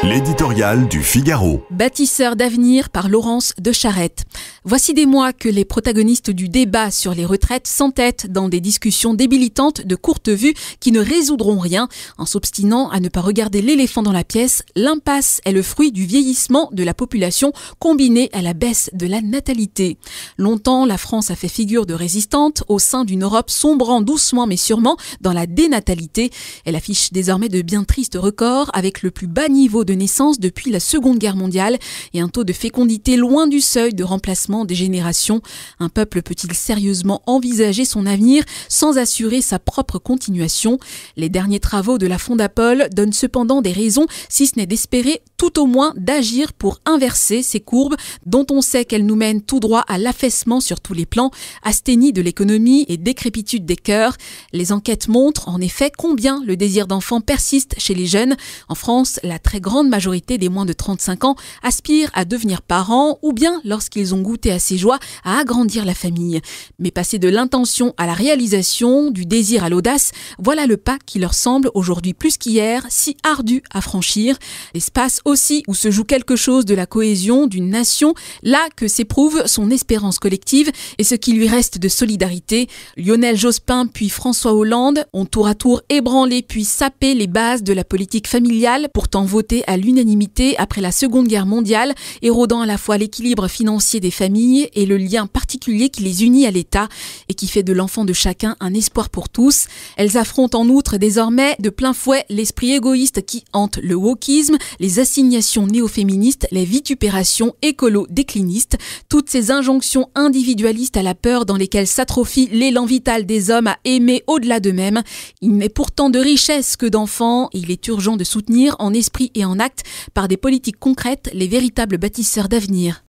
L'éditorial du Figaro. Bâtisseur d'avenir par Laurence de Charette. Voici des mois que les protagonistes du débat sur les retraites s'entêtent dans des discussions débilitantes de courte vue qui ne résoudront rien. En s'obstinant à ne pas regarder l'éléphant dans la pièce, l'impasse est le fruit du vieillissement de la population combiné à la baisse de la natalité. Longtemps, la France a fait figure de résistante au sein d'une Europe sombrant doucement mais sûrement dans la dénatalité. Elle affiche désormais de bien tristes records avec le plus bas niveau de naissance depuis la Seconde Guerre mondiale et un taux de fécondité loin du seuil de remplacement des générations. Un peuple peut-il sérieusement envisager son avenir sans assurer sa propre continuation? Les derniers travaux de la Fondapol donnent cependant des raisons, si ce n'est d'espérer, tout au moins d'agir pour inverser ces courbes dont on sait qu'elles nous mènent tout droit à l'affaissement sur tous les plans, asthénie de l'économie et décrépitude des cœurs. Les enquêtes montrent en effet combien le désir d'enfant persiste chez les jeunes. En France, la très grande majorité des moins de 35 ans aspirent à devenir parents ou bien, lorsqu'ils ont goûté à ces joies, à agrandir la famille. Mais passer de l'intention à la réalisation, du désir à l'audace, voilà le pas qui leur semble aujourd'hui plus qu'hier si ardu à franchir. L'espace aussi où se joue quelque chose de la cohésion d'une nation, là que s'éprouve son espérance collective et ce qui lui reste de solidarité. Lionel Jospin puis François Hollande ont tour à tour ébranlé puis sapé les bases de la politique familiale, pourtant votée à l'unanimité après la Seconde Guerre mondiale, érodant à la fois l'équilibre financier des familles et le lien particulier qui les unit à l'État et qui fait de l'enfant de chacun un espoir pour tous. Elles affrontent en outre désormais de plein fouet l'esprit égoïste qui hante le wokisme, les assignations néo-féministes, les vitupérations écolo-déclinistes, toutes ces injonctions individualistes à la peur dans lesquelles s'atrophie l'élan vital des hommes à aimer au-delà d'eux-mêmes. Il n'est pourtant de richesse que d'enfants et il est urgent de soutenir en esprit et en acte par des politiques concrètes les véritables bâtisseurs d'avenir.